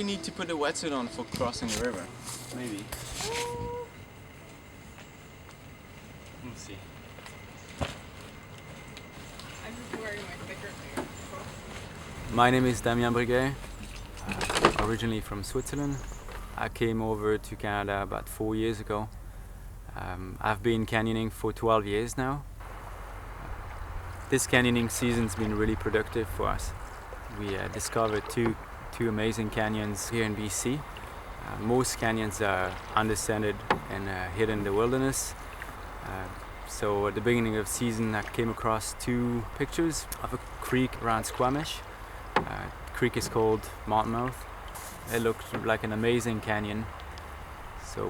we need to put a wetsuit on for crossing the river. Maybe. Let's see. I'm just wearing my thicker thing. My name is Damien and originally from Switzerland. I came over to Canada about 4 years ago. I've been canyoning for 12 years now. This canyoning season's been really productive for us. We discovered two amazing canyons here in BC. Most canyons are undescended and hidden in the wilderness. So at the beginning of the season I came across 2 pictures of a creek around Squamish. The creek is called Mountain Mouth. It looked like an amazing canyon. So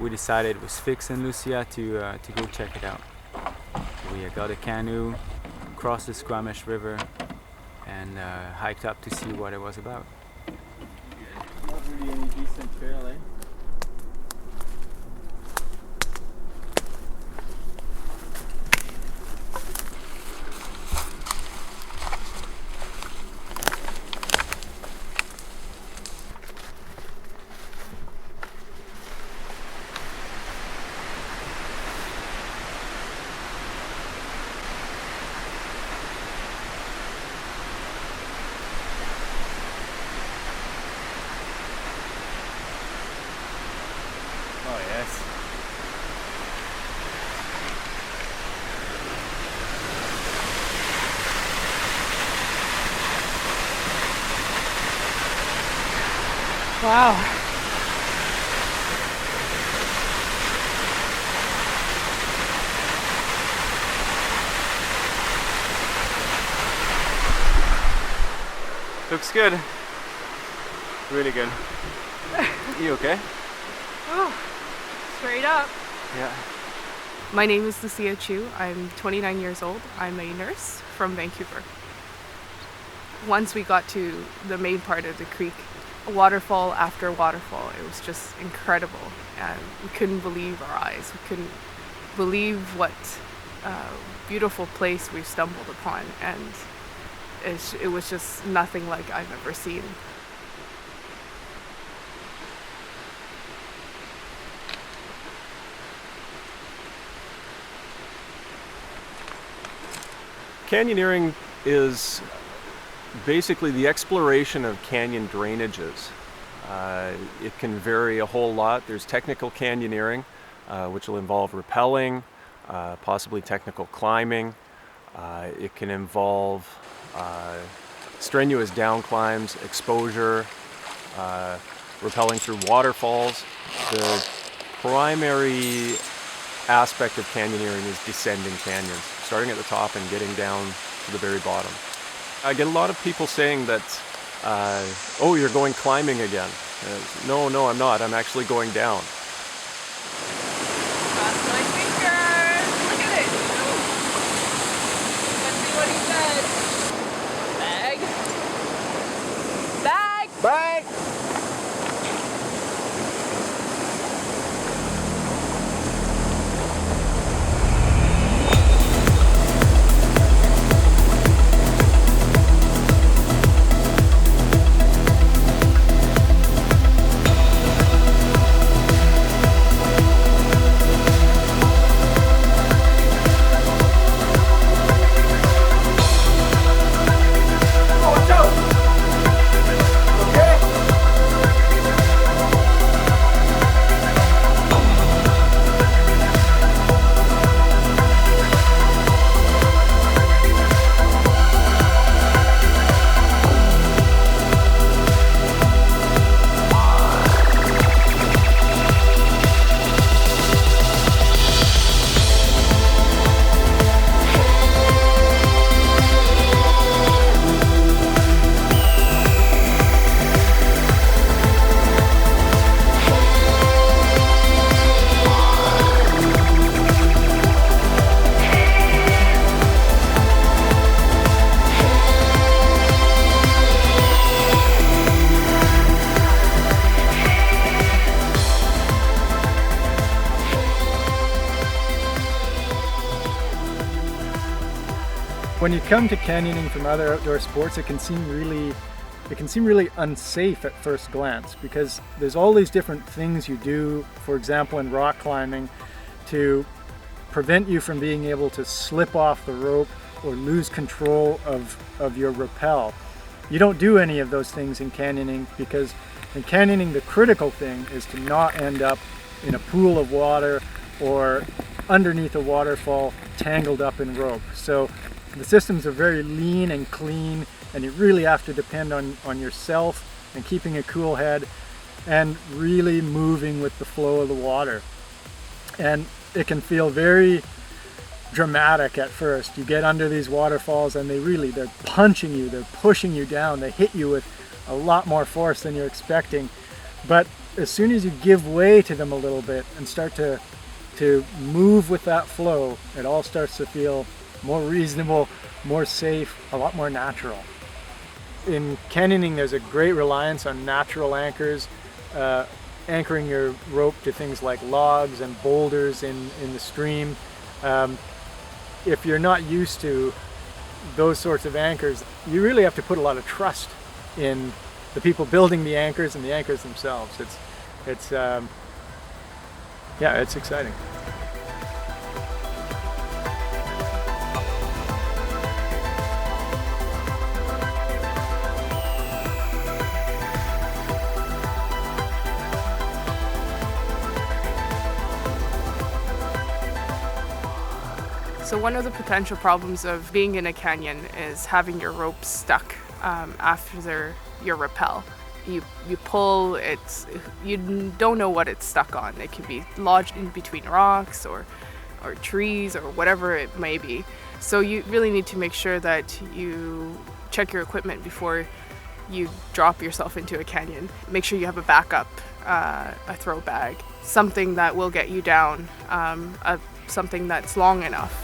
we decided it was fixed in Lucia to go check it out. We got a canoe, crossed the Squamish River and hiked up to see what it was about. Not really any decent trail, eh? Oh yes. Wow. Looks good. Really good. You okay? Oh, straight up. Yeah. My name is Lucia Chu. I'm 29 years old. I'm a nurse from Vancouver. Once we got to the main part of the creek, waterfall after waterfall, it was just incredible. And we couldn't believe our eyes. We couldn't believe what beautiful place we stumbled upon. And it was just nothing like I've ever seen. Canyoneering is basically the exploration of canyon drainages. It can vary a whole lot. There's technical canyoneering, which will involve rappelling, possibly technical climbing. It can involve strenuous down climbs, exposure, rappelling through waterfalls. The primary aspect of canyoneering is descending canyons, starting at the top and getting down to the very bottom. I get a lot of people saying that, oh, you're going climbing again. No, I'm not. I'm actually going down. Cross my fingers. Look at it. Let's see what he said. Bag. Bye! When you come to canyoning from other outdoor sports, it can seem really it can seem really unsafe at first glance because there's all these different things you do, for example in rock climbing, to prevent you from being able to slip off the rope or lose control of your rappel. You don't do any of those things in canyoning because in canyoning the critical thing is to not end up in a pool of water or underneath a waterfall tangled up in rope. So the systems are very lean and clean, and you really have to depend on yourself and keeping a cool head and really moving with the flow of the water. And it can feel very dramatic at first. You get under these waterfalls and they're punching you, they're pushing you down, they hit you with a lot more force than you're expecting. But as soon as you give way to them a little bit and start to move with that flow, it all starts to feel more reasonable, more safe, a lot more natural. In canyoning, there's a great reliance on natural anchors, anchoring your rope to things like logs and boulders in the stream. If you're not used to those sorts of anchors, you really have to put a lot of trust in the people building the anchors and the anchors themselves. It's exciting. So one of the potential problems of being in a canyon is having your rope stuck after your rappel. You pull, you don't know what it's stuck on. It can be lodged in between rocks or trees or whatever it may be. So you really need to make sure that you check your equipment before you drop yourself into a canyon. Make sure you have a backup, a throw bag, something that will get you down, something that's long enough.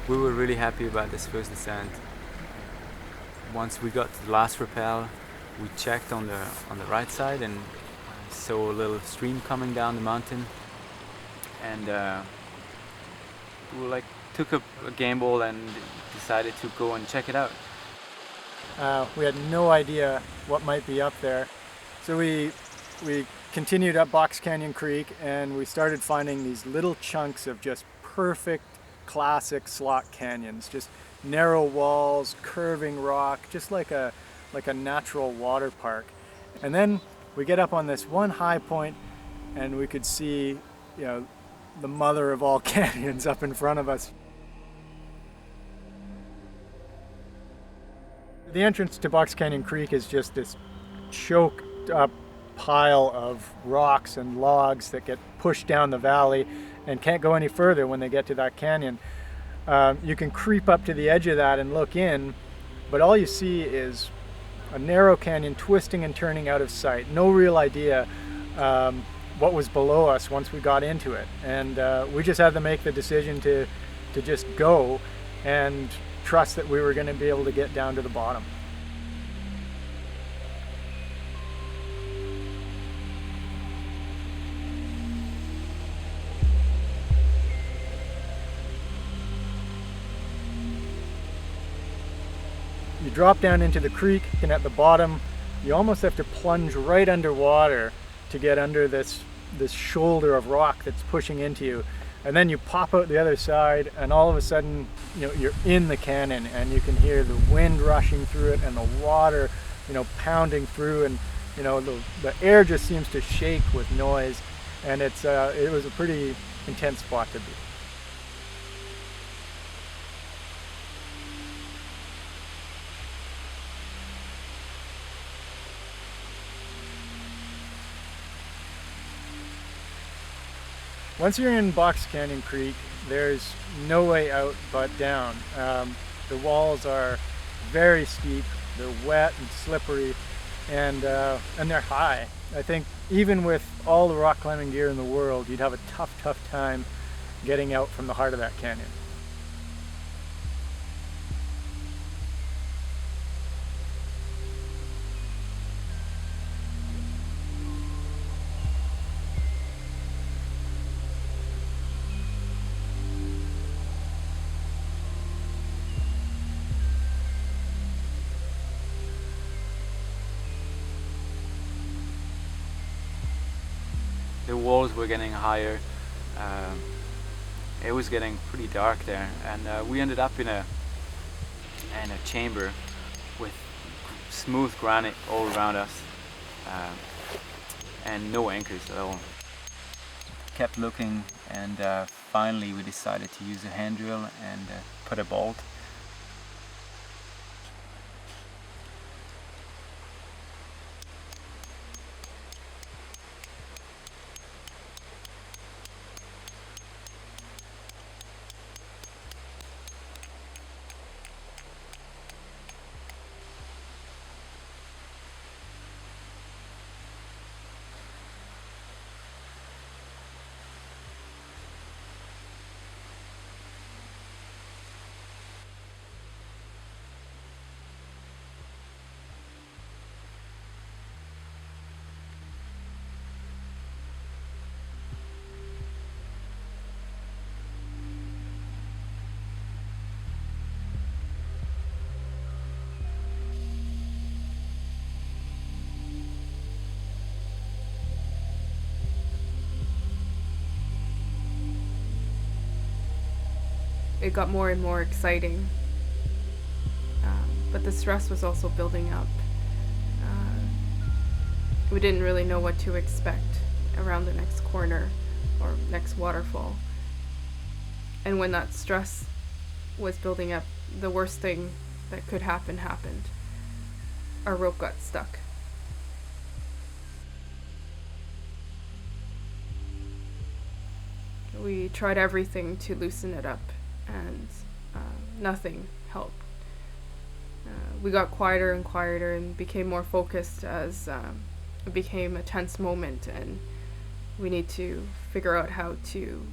We were really happy about this first descent. Once we got to the last rappel, we checked on the right side and saw a little stream coming down the mountain, and we took a gamble and decided to go and check it out. We had no idea what might be up there, so we continued up Box Canyon Creek and we started finding these little chunks of just perfect classic slot canyons, just narrow walls, curving rock, just like a natural water park. And then we get up on this one high point and we could see, the mother of all canyons up in front of us. The entrance to Box Canyon Creek is just this choked up pile of rocks and logs that get pushed down the valley and can't go any further when they get to that canyon. You can creep up to the edge of that and look in, but all you see is a narrow canyon twisting and turning out of sight. No real idea what was below us once we got into it. And we just had to make the decision to just go and trust that we were going to be able to get down to the bottom. You drop down into the creek, and at the bottom you almost have to plunge right underwater to get under this shoulder of rock that's pushing into you. and then you pop out the other side, and all of a sudden, you're in the canyon, and you can hear the wind rushing through it and the water, pounding through, and the air just seems to shake with noise, and it was a pretty intense spot to be. Once you're in Box Canyon Creek, there's no way out but down. The walls are very steep, they're wet and slippery, and they're high. I think even with all the rock climbing gear in the world, you'd have a tough time getting out from the heart of that canyon. The walls were getting higher. It was getting pretty dark there, and we ended up in a chamber with smooth granite all around us, and no anchors at all. Kept looking, and finally we decided to use a hand drill and put a bolt. It got more and more exciting, but the stress was also building up. We didn't really know what to expect around the next corner or next waterfall. And when that stress was building up, the worst thing that could happen happened. Our rope got stuck. We tried everything to loosen it up, and nothing helped. We got quieter and quieter and became more focused as it became a tense moment, and we need to figure out how to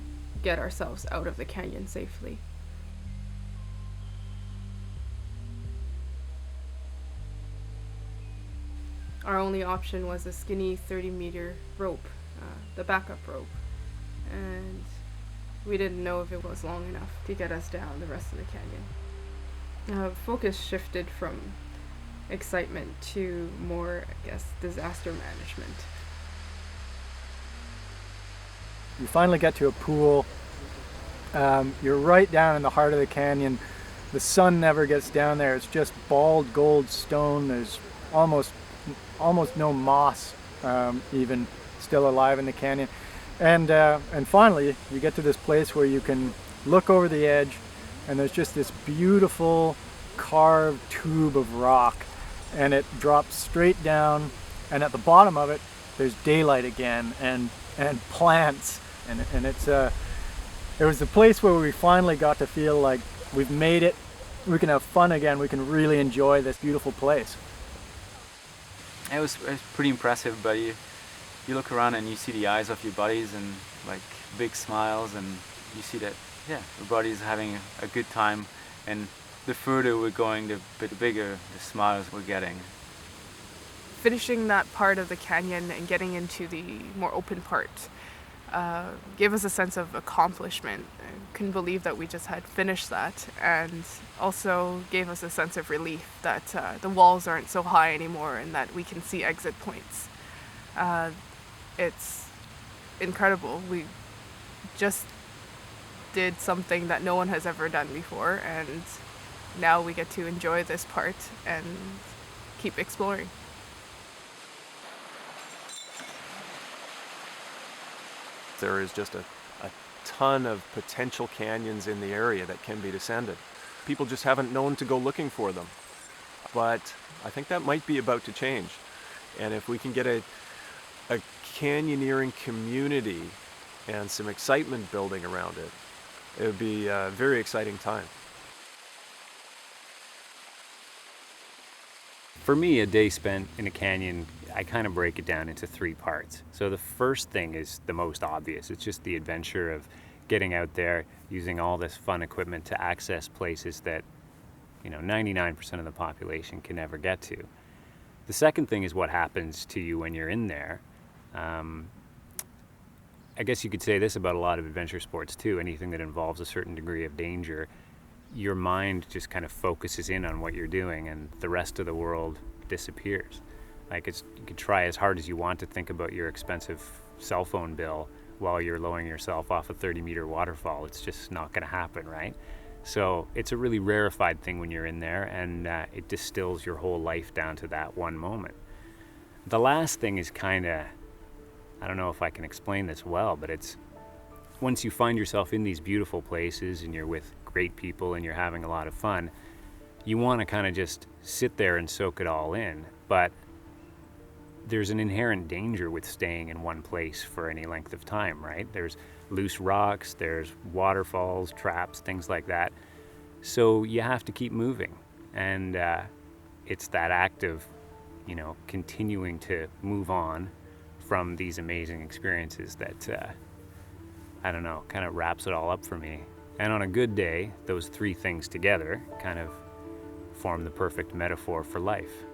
get ourselves out of the canyon safely. Our only option was a skinny 30-meter rope, the backup rope, and we didn't know if it was long enough to get us down the rest of the canyon. Focus shifted from excitement to more, I guess, disaster management. You finally get to a pool. You're right down in the heart of the canyon. The sun never gets down there. It's just bald gold stone. There's almost no moss even still alive in the canyon. And finally, you get to this place where you can look over the edge, and there's just this beautiful carved tube of rock, and it drops straight down, and at the bottom of it, there's daylight again, and plants, and it was the place where we finally got to feel like we've made it. We can have fun again. We can really enjoy this beautiful place. It was pretty impressive, but you look around and you see the eyes of your buddies and like big smiles, and you see that, yeah, everybody's having a good time, and the further we're going, the bigger the smiles we're getting. Finishing that part of the canyon and getting into the more open part gave us a sense of accomplishment. I couldn't believe that we just had finished that, and also gave us a sense of relief that the walls aren't so high anymore and that we can see exit points. It's incredible. We just did something that no one has ever done before, and now we get to enjoy this part and keep exploring. There is just a ton of potential canyons in the area that can be descended. People just haven't known to go looking for them. But I think that might be about to change. And if we can get a canyoneering community and some excitement building around it, it would be a very exciting time. For me, a day spent in a canyon, I kind of break it down into 3 parts. So the first thing is the most obvious. It's just the adventure of getting out there, using all this fun equipment to access places that, 99% of the population can never get to. The second thing is what happens to you when you're in there. I guess you could say this about a lot of adventure sports too. Anything that involves a certain degree of danger, your mind just kind of focuses in on what you're doing and the rest of the world disappears. Like you could try as hard as you want to think about your expensive cell phone bill while you're lowering yourself off a 30-meter waterfall. It's just not going to happen, right? So it's a really rarefied thing when you're in there, and it distills your whole life down to that one moment. The last thing is kind of, I don't know if I can explain this well, but it's once you find yourself in these beautiful places and you're with great people and you're having a lot of fun, you want to kind of just sit there and soak it all in. But there's an inherent danger with staying in one place for any length of time, right? There's loose rocks, there's waterfalls, traps, things like that. So you have to keep moving. And it's that act of, continuing to move on from these amazing experiences that, I don't know, kind of wraps it all up for me. And on a good day, those 3 things together kind of form the perfect metaphor for life.